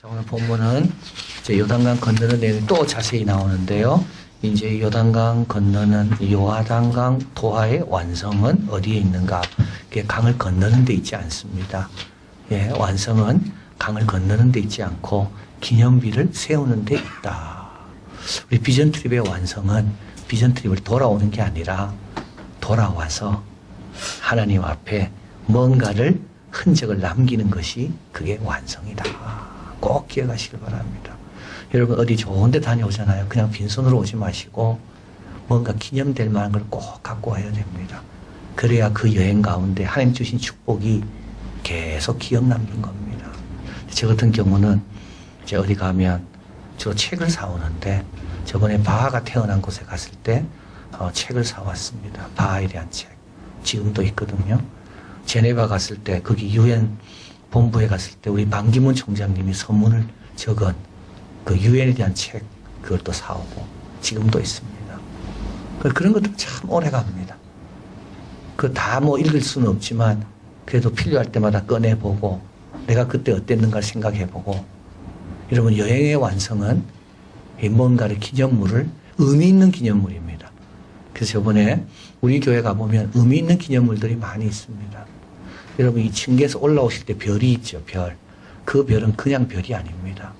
자, 오늘 본문은 이제 요단강 건너는 내용이 또 자세히 나오는데요. 이제 요단강 건너는 요단강 도하의 완성은 어디에 있는가? 그게 강을 건너는 데 있지 않습니다. 예, 완성은 강을 건너는 데 있지 않고 기념비를 세우는 데 있다. 우리 비전 트립의 완성은 비전 트립을 돌아오는 게 아니라 돌아와서 하나님 앞에 뭔가를 흔적을 남기는 것이 그게 완성이다. 꼭 기억하시길 바랍니다. 여러분 어디 좋은 데 다녀오잖아요. 그냥 빈손으로 오지 마시고 뭔가 기념될 만한 걸 꼭 갖고 와야 됩니다. 그래야 그 여행 가운데 하나님 주신 축복이 계속 기억 남긴 겁니다. 저 같은 경우는 이제 어디 가면 주로 책을 사오는데 저번에 바하가 태어난 곳에 갔을 때 책을 사왔습니다. 바하에 대한 책. 지금도 있거든요. 제네바 갔을 때 거기 유엔 본부에 갔을 때 우리 반기문 총장님이 선문을 적은 그 유엔에 대한 책 그것도 사오고 지금도 있습니다. 그런 것들 참 오래 갑니다. 그 다 뭐 읽을 수는 없지만 그래도 필요할 때마다 꺼내보고 내가 그때 어땠는가를 생각해보고 여러분 여행의 완성은 뭔가를 기념물을 의미 있는 기념물입니다. 그래서 저번에 우리 교회 가보면 의미 있는 기념물들이 많이 있습니다. 여러분 이 층계에서 올라오실 때 별이 있죠. 별. 그 별은 그냥 별이 아닙니다.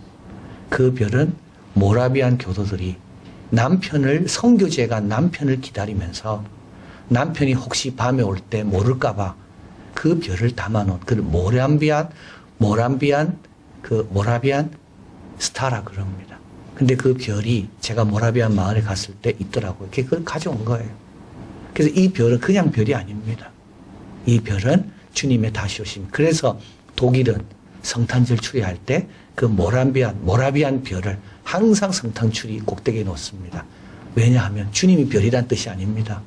그 별은 모라비안 교도들이 남편을 선교제가 남편을 기다리면서 남편이 혹시 밤에 올 때 모를까봐 그 별을 담아놓은 그 모라비안 스타라 그럽니다. 근데 그 별이 제가 모라비안 마을에 갔을 때 있더라고요. 그걸 가져온 거예요. 그래서 이 별은 그냥 별이 아닙니다. 이 별은 주님의 다시 오심. 그래서 독일은 성탄절 추리할 때 그 모라비안 별을 항상 성탄 추리 꼭대기에 놓습니다. 왜냐하면 주님이 별이란 뜻이 아닙니다.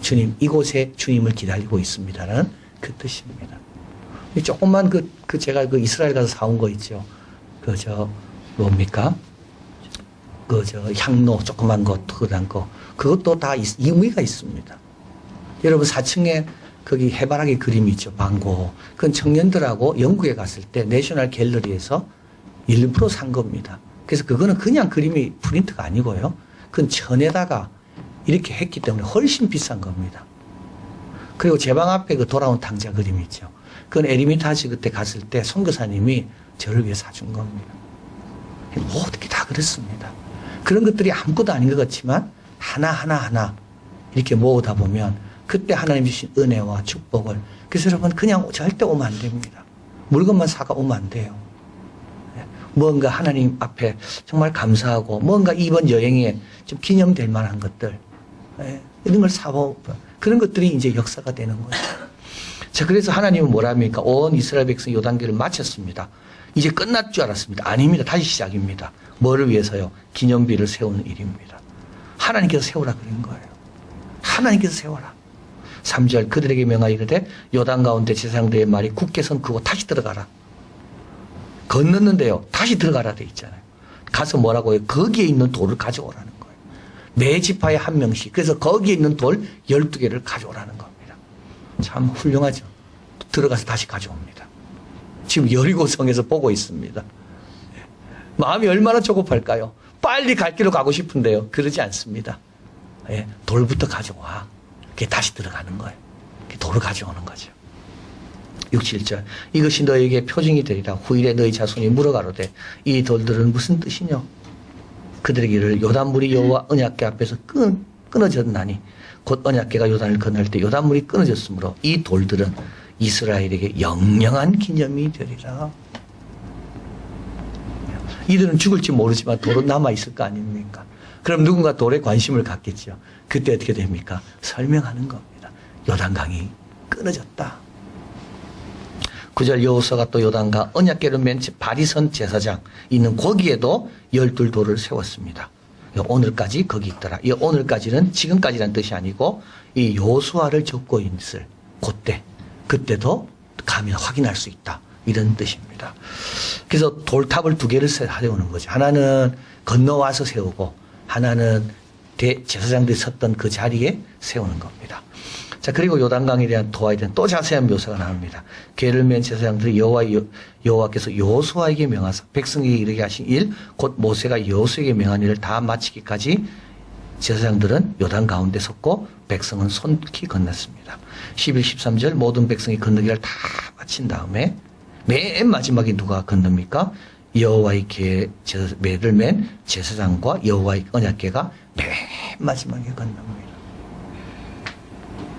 주님, 이곳에 주님을 기다리고 있습니다라는 그 뜻입니다. 조금만 제가 이스라엘 가서 사온 거 있죠. 향로 조그만 거, 특이한 거. 그것도 다 의미가 있습니다. 여러분 4층에 거기 해바라기 그림이 있죠. 방고. 그건 청년들하고 영국에 갔을 때 내셔널 갤러리에서 일부러 산 겁니다. 그래서 그거는 그냥 그림이 프린트가 아니고요. 그건 천에다가 이렇게 했기 때문에 훨씬 비싼 겁니다. 그리고 제 방 앞에 그 돌아온 탕자 그림 있죠. 그건 에리미타지 그때 갔을 때 선교사님이 저를 위해 사준 겁니다. 모든 게 다 그렇습니다. 그런 것들이 아무것도 아닌 것 같지만 하나하나 이렇게 모으다 보면 그때 하나님 주신 은혜와 축복을. 그래서 여러분 그냥 절대 오면 안 됩니다. 물건만 사가 오면 안 돼요. 뭔가 하나님 앞에 정말 감사하고 뭔가 이번 여행에 좀 기념될 만한 것들 이런 걸 사고 그런 것들이 이제 역사가 되는 거예요. 자, 그래서 하나님은 뭐라 합니까? 온 이스라엘 백성 요단계를 마쳤습니다. 이제 끝날 줄 알았습니다. 아닙니다. 다시 시작입니다. 뭐를 위해서요? 기념비를 세우는 일입니다. 하나님께서 세우라 그런 거예요. 하나님께서 세워라. 3절 그들에게 명하여 이르되 요단 가운데 제사장들의 말이 굳게 선 그곳 다시 들어가라. 건넜는데요. 다시 들어가라 돼 있잖아요. 가서 뭐라고 해요? 거기에 있는 돌을 가져오라는 거예요. 매 지파에 한 명씩. 그래서 거기에 있는 돌 12개를 가져오라는 겁니다. 참 훌륭하죠. 들어가서 다시 가져옵니다. 지금 여리고성에서 보고 있습니다. 마음이 얼마나 조급할까요? 빨리 갈 길로 가고 싶은데요. 그러지 않습니다. 돌부터 가져와. 그게 다시 들어가는 거예요. 돌을 가져오는 거죠. 6, 7절 이것이 너에게 표징이 되리라. 후일에 너희 자손이 물어가로되 이 돌들은 무슨 뜻이뇨? 그들에게 이르기를 요단물이 여호와 언약궤 앞에서 끊어졌나니 곧 언약궤가 요단을 건널 때 요단물이 끊어졌으므로 이 돌들은 이스라엘에게 영영한 기념이 되리라. 이들은 죽을지 모르지만 돌은 남아있을 거 아닙니까? 그럼 누군가 돌에 관심을 갖겠죠. 그때 어떻게 됩니까? 설명하는 겁니다. 요단강이 끊어졌다. 9절 여호수아가 또 요단강 언약궤를 맨 바리선 제사장 있는 거기에도 12돌을 세웠습니다. 오늘까지 거기 있더라. 이 오늘까지는 지금까지란 뜻이 아니고 이 여호수아를 적고 있을 그때도 가면 확인할 수 있다. 이런 뜻입니다. 그래서 돌탑을 2개를 세우는 거죠. 하나는 건너와서 세우고 하나는 제사장들이 섰던 그 자리에 세우는 겁니다. 자, 그리고 요단강에 대한 도하에 대한 또 자세한 묘사가 나옵니다. 괴를 맨 제사장들이 여호와께서 여호수아에게 명하사 백성에게 이르게 하신 일, 곧 모세가 여호수아에게 명한 일을 다 마치기까지 제사장들은 요단 가운데 섰고 백성은 손쉽게 건넜습니다. 11, 13절 모든 백성이 건너기를 다 마친 다음에 맨 마지막에 누가 건넙니까? 여호와의 매를 맨 제사장과 여호와의 언약궤가 맨 마지막에 건넙니다.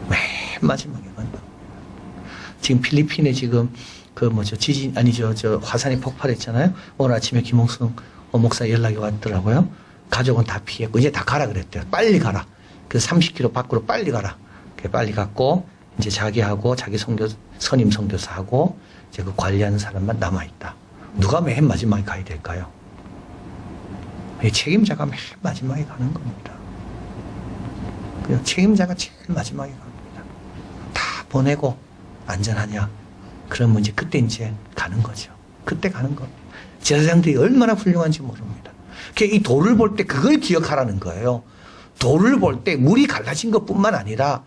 맨 마지막에 건넙니다. 지금 필리핀에 지금 지진 아니죠, 화산이 폭발했잖아요. 오늘 아침에 김홍승 목사 연락이 왔더라고요. 가족은 다 피했고 이제 다 가라 그랬대요. 빨리 가라. 그래서 30km 밖으로 빨리 가라. 빨리 갔고 이제 자기하고 자기 선임 선교사하고 이제 그 관리하는 사람만 남아 있다. 누가 맨 마지막에 가야 될까요? 책임자가 맨 마지막에 가는 겁니다. 그 책임자가 제일 마지막에 갑니다. 다 보내고 안전하냐? 그러면 이제 그때 이제 가는 거죠. 그때 가는 겁니다. 제사장들이 얼마나 훌륭한지 모릅니다. 이 돌을 볼 때 그걸 기억하라는 거예요. 돌을 볼 때 물이 갈라진 것뿐만 아니라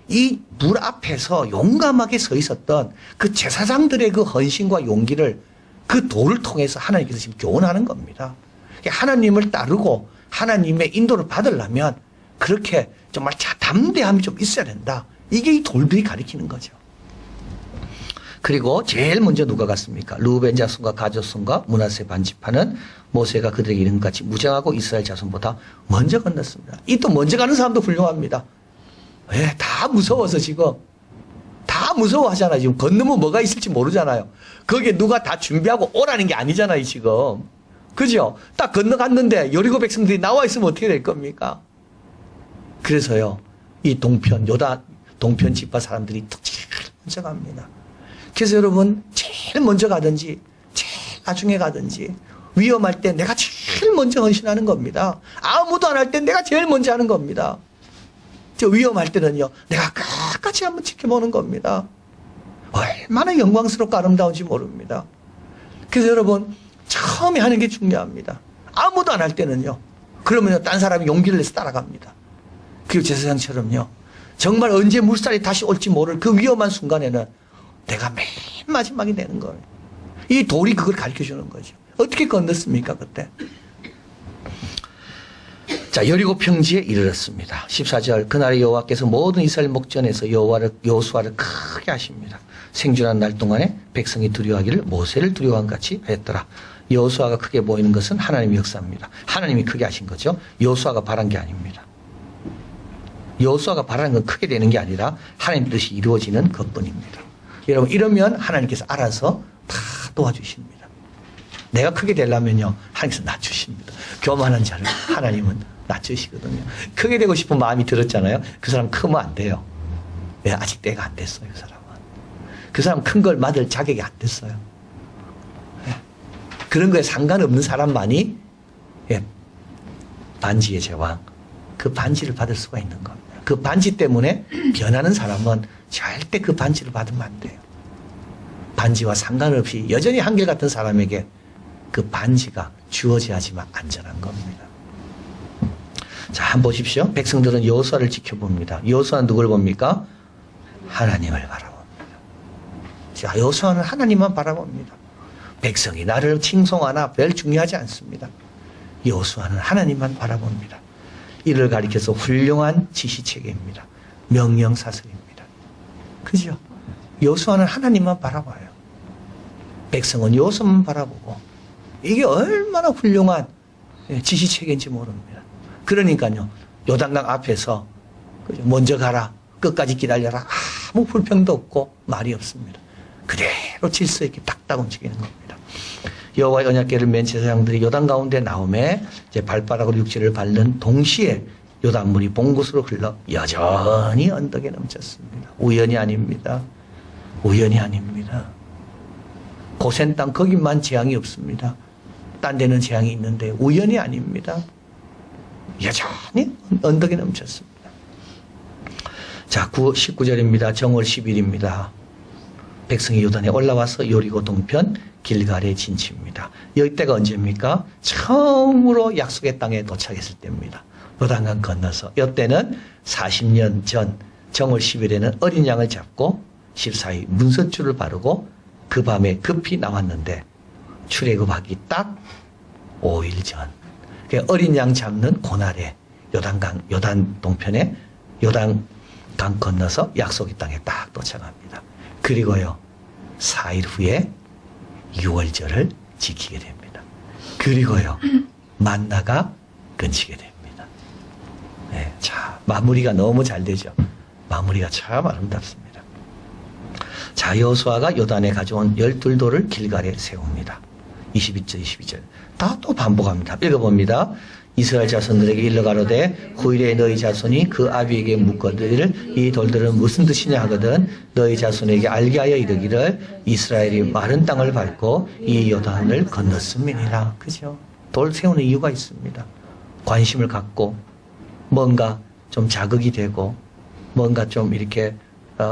이 물 앞에서 용감하게 서 있었던 그 제사장들의 그 헌신과 용기를 그 돌을 통해서 하나님께서 지금 교훈하는 겁니다. 하나님을 따르고 하나님의 인도를 받으려면 그렇게 정말 담대함이 좀 있어야 된다. 이게 이 돌들이 가리키는 거죠. 그리고 제일 먼저 누가 갔습니까? 르우벤 자손과 갓 자손과 므낫세 반지파는 모세가 그들에게 이른 것 같이 무장하고 이스라엘 자손보다 먼저 건넜습니다. 이 또 먼저 가는 사람도 훌륭합니다. 왜? 다 무서워서 지금. 다 무서워하잖아요. 지금 건너면 뭐가 있을지 모르잖아요. 거기에 누가 다 준비하고 오라는 게 아니잖아요, 지금. 그죠? 딱 건너갔는데 여리고 백성들이 나와 있으면 어떻게 될 겁니까? 그래서요, 이 동편 지파 사람들이 제일 먼저 갑니다. 그래서 여러분, 제일 먼저 가든지, 제일 나중에 가든지, 위험할 때 내가 제일 먼저 헌신하는 겁니다. 아무도 안 할 때 내가 제일 먼저 하는 겁니다. 위험할 때는요, 내가 끝까지 한번 지켜보는 겁니다. 얼마나 영광스럽고 아름다운지 모릅니다. 그래서 여러분, 처음에 하는 게 중요합니다. 아무도 안 할 때는요, 그러면요, 딴 사람이 용기를 내서 따라갑니다. 그리고 제사장처럼요, 정말 언제 물살이 다시 올지 모를 그 위험한 순간에는 내가 맨 마지막에 되는 거예요. 이 돌이 그걸 가르쳐 주는 거죠. 어떻게 건넜습니까, 그때? 자, 여리고 평지에 이르렀습니다. 14절, 그날에 여호와께서 모든 이스라엘 목전에서 여호수아를 크게 하십니다. 생존한 날 동안에 백성이 두려워하기를 모세를 두려워한 같이 했더라. 여호수아가 크게 보이는 것은 하나님의 역사입니다. 하나님이 크게 하신 거죠. 여호수아가 바란 게 아닙니다. 여호수아가 바라는 건 크게 되는 게 아니라 하나님 뜻이 이루어지는 것뿐입니다. 여러분, 이러면 하나님께서 알아서 다 도와주십니다. 내가 크게 되려면요, 하나님께서 낮추십니다. 교만한 자를 하나님은 낮추시거든요. 크게 되고 싶은 마음이 들었잖아요. 그 사람 크면 안 돼요. 왜? 아직 때가 안 됐어요, 그 사람은. 그 사람 큰 걸 맡을 자격이 안 됐어요. 네. 그런 거에 상관없는 사람만이, 예, 반지의 제왕, 그 반지를 받을 수가 있는 겁니다. 그 반지 때문에 변하는 사람은 절대 그 반지를 받으면 안 돼요. 반지와 상관없이 여전히 한결같은 사람에게 그 반지가 주어져야지만 안전한 겁니다. 자, 한번 보십시오. 백성들은 여호수아를 지켜봅니다. 여호수아는 누굴 봅니까? 하나님을 바라봅니다. 자, 여호수아는 하나님만 바라봅니다. 백성이 나를 칭송하나 별 중요하지 않습니다. 여호수아는 하나님만 바라봅니다. 이를 가리켜서 훌륭한 지시체계입니다. 명령사슬입니다. 그죠? 여호수아는 하나님만 바라봐요. 백성은 여호수아만 바라보고, 이게 얼마나 훌륭한 지시체계인지 모릅니다. 그러니까요, 요단강 앞에서 먼저 가라, 끝까지 기다려라, 아무 불평도 없고 말이 없습니다. 그대로 질서 있게 딱딱 움직이는 겁니다. 여호와의 언약궤를 맨 제사장들이 요단 가운데 나오매 이제 발바닥으로 육지를 밟는 동시에 요단물이 봉곳으로 흘러 여전히 언덕에 넘쳤습니다. 우연이 아닙니다. 우연이 아닙니다. 고센 땅 거기만 재앙이 없습니다. 딴 데는 재앙이 있는데 우연이 아닙니다. 여전히 언덕에 넘쳤습니다. 자, 19절입니다. 정월 10일입니다. 백성이 요단에 올라와서 여리고 동편 길갈에 진치입니다. 이때가 언제입니까? 처음으로 약속의 땅에 도착했을 때입니다. 요단강 건너서. 이때는 40년 전 정월 10일에는 어린 양을 잡고 14일 문선줄을 바르고 그 밤에 급히 나왔는데 출애굽하기 딱 5일 전. 그러니까 어린 양 잡는 그날에 요단 동편에 요단강 건너서 약속의 땅에 딱 도착합니다. 그리고요 4일 후에 6월절을 지키게 됩니다. 그리고요 만나가 끊치게 됩니다. 네, 자 마무리가 너무 잘 되죠. 마무리가 참 아름답습니다. 자 여호수아가 요단에 가져온 12돌을 길갈에 세웁니다. 22절 22절 다 또 반복합니다. 읽어봅니다. 이스라엘 자손들에게 일러 가로되 후일에 너희 자손이 그 아비에게 묻거들 이 돌들은 무슨 뜻이냐 하거든 너희 자손에게 알게 하여 이르기를 이스라엘이 마른 땅을 밟고 이 요단을 건넜음이니라. 그죠? 돌 세우는 이유가 있습니다. 관심을 갖고 뭔가 좀 자극이 되고 뭔가 좀 이렇게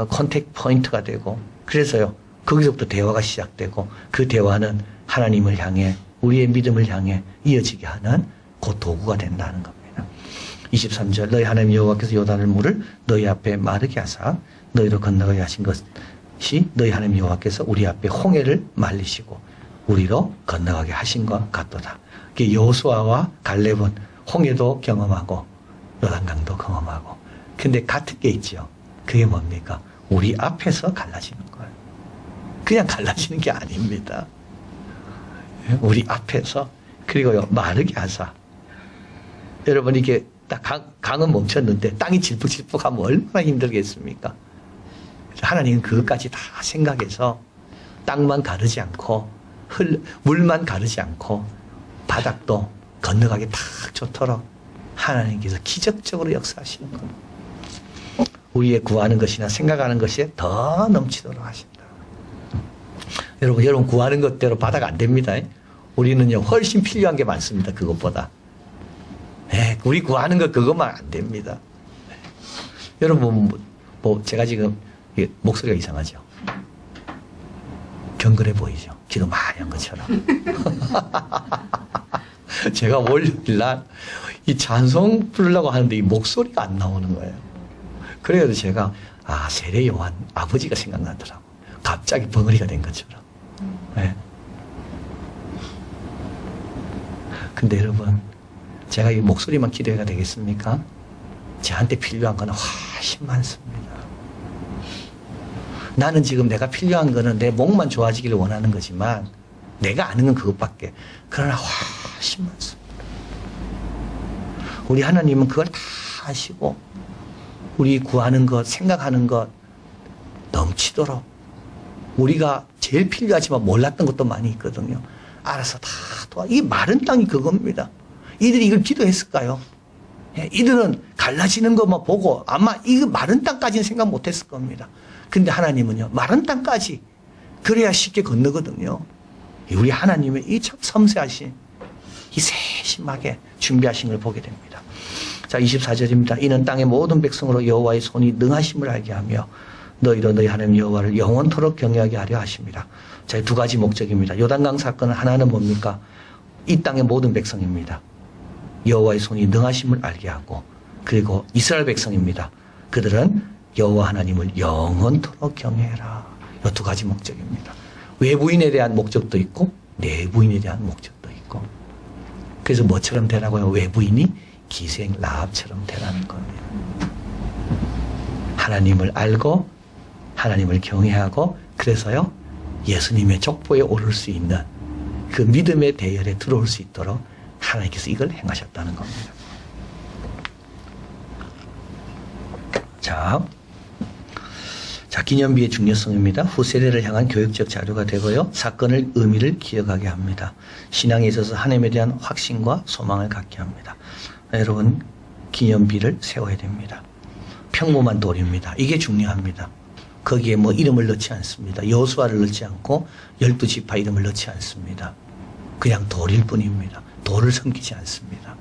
컨택 포인트가 되고 그래서요 거기서부터 대화가 시작되고 그 대화는 하나님을 향해 우리의 믿음을 향해 이어지게 하는 그 도구가 된다는 겁니다. 23절 너희 하나님 여호와께서 요단을 물을 너희 앞에 마르게 하사 너희로 건너가게 하신 것이 너희 하나님 여호와께서 우리 앞에 홍해를 말리시고 우리로 건너가게 하신 것 같도다. 여호수아와 갈렙은 홍해도 경험하고 요단강도 경험하고 근데 같은 게 있죠. 그게 뭡니까? 우리 앞에서 갈라지는 거예요. 그냥 갈라지는 게 아닙니다. 우리 앞에서 그리고요 마르게 하사 여러분 이게 딱 강은 멈췄는데 땅이 질퍽질퍽하면 얼마나 힘들겠습니까? 하나님은 그것까지 다 생각해서 땅만 가르지 않고 물만 가르지 않고 바닥도 건너가기 딱 좋도록 하나님께서 기적적으로 역사하시는 겁니다. 우리의 구하는 것이나 생각하는 것이 더 넘치도록 하신다. 여러분 구하는 것대로 바닥 안 됩니다. 우리는요 훨씬 필요한 게 많습니다. 그것보다. 네, 우리 구하는 것 그것만 안 됩니다. 여러분 제가 지금 목소리가 이상하죠? 경건해 보이죠? 기도 많이 한 것처럼. 제가 월요일날 이 찬송 부르려고 하는데 이 목소리가 안 나오는 거예요. 그래서 제가 세례 요한 아버지가 생각나더라고. 갑자기 벙어리가 된 것처럼. 네. 근데 여러분 제가 이 목소리만 기도해가 되겠습니까? 저한테 필요한 건 훨씬 많습니다. 나는 지금 내가 필요한 거는 내 목만 좋아지기를 원하는 거지만 내가 아는 건 그것밖에. 그러나 훨씬 많습니다. 우리 하나님은 그걸 다 아시고 우리 구하는 것, 생각하는 것 넘치도록 우리가 제일 필요하지만 몰랐던 것도 많이 있거든요. 알아서 다 도와. 이 마른 땅이 그겁니다. 이들이 이걸 기도했을까요? 이들은 갈라지는 것만 보고 아마 이 마른 땅까지는 생각 못했을 겁니다. 근데 하나님은요 마른 땅까지 그래야 쉽게 건너거든요. 우리 하나님의 이 참 섬세하신 이 세심하게 준비하신 걸 보게 됩니다. 자 24절입니다. 이는 땅의 모든 백성으로 여호와의 손이 능하심을 알게 하며 너희도 너희 하나님 여호와를 영원토록 경외하게 하려 하십니다. 자, 두 가지 목적입니다. 요단강 사건은 하나는 뭡니까? 이 땅의 모든 백성입니다. 여호와의 손이 능하심을 알게 하고 그리고 이스라엘 백성입니다. 그들은 여호와 하나님을 영원토록 경외해라. 이 두 가지 목적입니다. 외부인에 대한 목적도 있고 내부인에 대한 목적도 있고 그래서 뭐처럼 되라고요? 외부인이 기생 라합처럼 되라는 겁니다. 하나님을 알고 하나님을 경외하고 그래서요 예수님의 족보에 오를 수 있는 그 믿음의 대열에 들어올 수 있도록 하나님께서 이걸 행하셨다는 겁니다. 자, 기념비의 중요성입니다. 후세대를 향한 교육적 자료가 되고요. 사건의 의미를 기억하게 합니다. 신앙에 있어서 하나님에 대한 확신과 소망을 갖게 합니다. 여러분, 기념비를 세워야 됩니다. 평범한 돌입니다. 이게 중요합니다. 거기에 뭐 이름을 넣지 않습니다. 여호수아를 넣지 않고 12지파 이름을 넣지 않습니다. 그냥 돌일 뿐입니다. 돌을 섬기지 않습니다.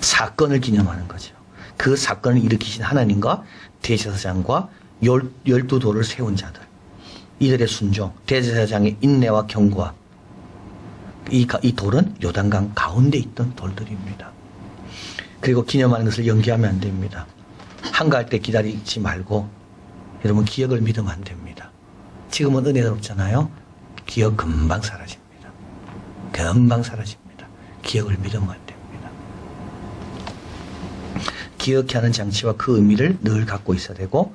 사건을 기념하는 거죠. 그 사건을 일으키신 하나님과 대제사장과 12돌을 세운 자들, 이들의 순종, 대제사장의 인내와 경고와 이 돌은 요단강 가운데 있던 돌들입니다. 그리고 기념하는 것을 연기하면 안 됩니다. 한가할 때 기다리지 말고 여러분 기억을 믿으면 안 됩니다. 지금은 은혜롭잖아요. 기억 금방 사라집니다. 금방 사라집니다. 기억을 믿으면 안 됩니다. 기억케 하는 장치와 그 의미를 늘 갖고 있어야 되고,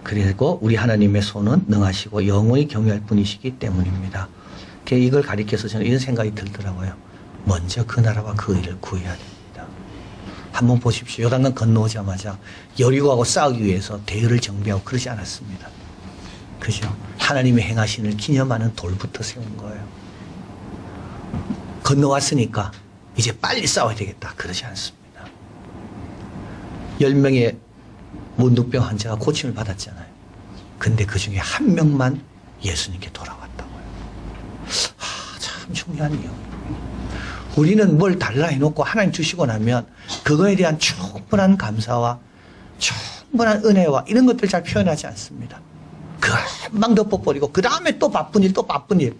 그리고 우리 하나님의 손은 능하시고 영원히 경외할 분이시기 때문입니다. 이걸 가리켜서 저는 이런 생각이 들더라고요. 먼저 그 나라와 그 일을 구해야 됩니다. 한번 보십시오. 요단강 건너오자마자 여리고하고 싸우기 위해서 대열을 정비하고 그러지 않았습니다. 그죠? 하나님의 행하신을 기념하는 돌부터 세운 거예요. 건너왔으니까 이제 빨리 싸워야 되겠다. 그러지 않습니다. 10명의 문둥병 환자가 고침을 받았잖아요. 근데 그 중에 한 명만 예수님께 돌아왔다고요. 참 중요한 이유. 우리는 뭘 달라 해놓고 하나님 주시고 나면 그거에 대한 충분한 감사와 충분한 은혜와 이런 것들 잘 표현하지 않습니다. 그걸 한방 덮어버리고 그 다음에 또 바쁜 일, 또 바쁜 일.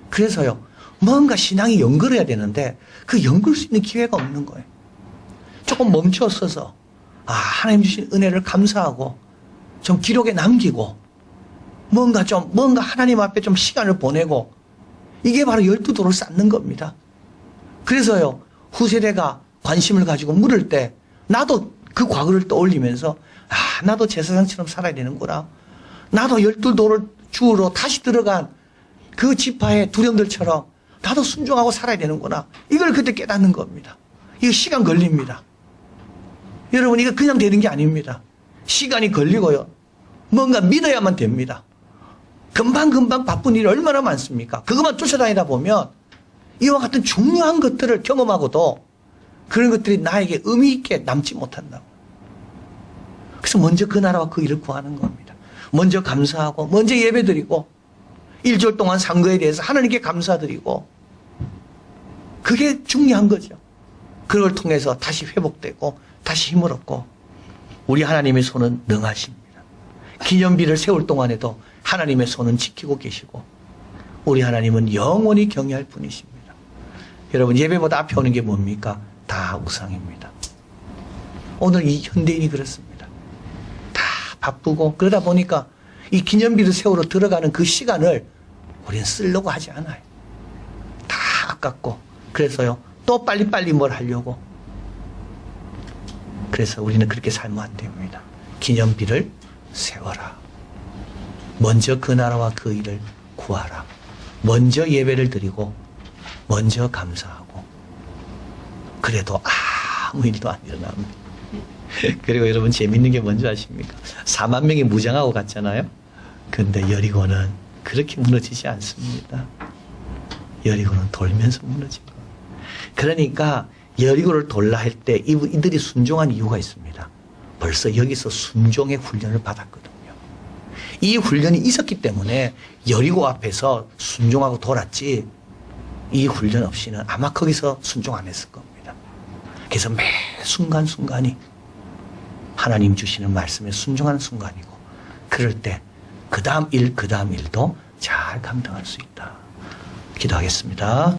그래서요, 뭔가 신앙이 연결해야 되는데 그 연결 수 있는 기회가 없는 거예요. 조금 멈춰서서 하나님 주신 은혜를 감사하고 좀 기록에 남기고 뭔가 하나님 앞에 좀 시간을 보내고, 이게 바로 12도를 쌓는 겁니다. 그래서요, 후세대가 관심을 가지고 물을 때 나도 그 과거를 떠올리면서 나도 제사장처럼 살아야 되는구나. 나도 12도를 주우러 다시 들어간 그 지파의 두령들처럼 나도 순종하고 살아야 되는구나. 이걸 그때 깨닫는 겁니다. 이거 시간 걸립니다. 여러분, 이거 그냥 되는 게 아닙니다. 시간이 걸리고요. 뭔가 믿어야만 됩니다. 금방금방 바쁜 일이 얼마나 많습니까? 그것만 쫓아다니다 보면 이와 같은 중요한 것들을 경험하고도 그런 것들이 나에게 의미 있게 남지 못한다고. 그래서 먼저 그 나라와 그 일을 구하는 겁니다. 먼저 감사하고, 먼저 예배드리고, 1절 동안 산 거에 대해서 하나님께 감사드리고, 그게 중요한 거죠. 그걸 통해서 다시 회복되고, 다시 힘을 얻고, 우리 하나님의 손은 능하십니다. 기념비를 세울 동안에도 하나님의 손은 지키고 계시고, 우리 하나님은 영원히 경외할 분이십니다. 여러분, 예배보다 앞에 오는 게 뭡니까? 다 우상입니다. 오늘 이 현대인이 그렇습니다. 다 바쁘고 그러다 보니까 이 기념비를 세우러 들어가는 그 시간을 우리는 쓰려고 하지 않아요. 다 아깝고, 그래서요, 또 빨리빨리 뭘 하려고. 그래서 우리는 그렇게 살면 안 됩니다. 기념비를 세워라. 먼저 그 나라와 그 일을 구하라. 먼저 예배를 드리고, 먼저 감사하고. 그래도 아무 일도 안 일어납니다. 그리고 여러분, 재밌는 게 뭔지 아십니까? 4만 명이 무장하고 갔잖아요. 근데 여리고는 그렇게 무너지지 않습니다. 여리고는 돌면서 무너진 거예요. 그러니까 여리고를 돌라 할 때 이들이 순종한 이유가 있습니다. 벌써 여기서 순종의 훈련을 받았거든요. 이 훈련이 있었기 때문에 여리고 앞에서 순종하고 돌았지, 이 훈련 없이는 아마 거기서 순종 안 했을 겁니다. 그래서 매 순간순간이 하나님 주시는 말씀에 순종하는 순간이고, 그럴 때 그 다음 일도 잘 감당할 수 있다. 기도하겠습니다.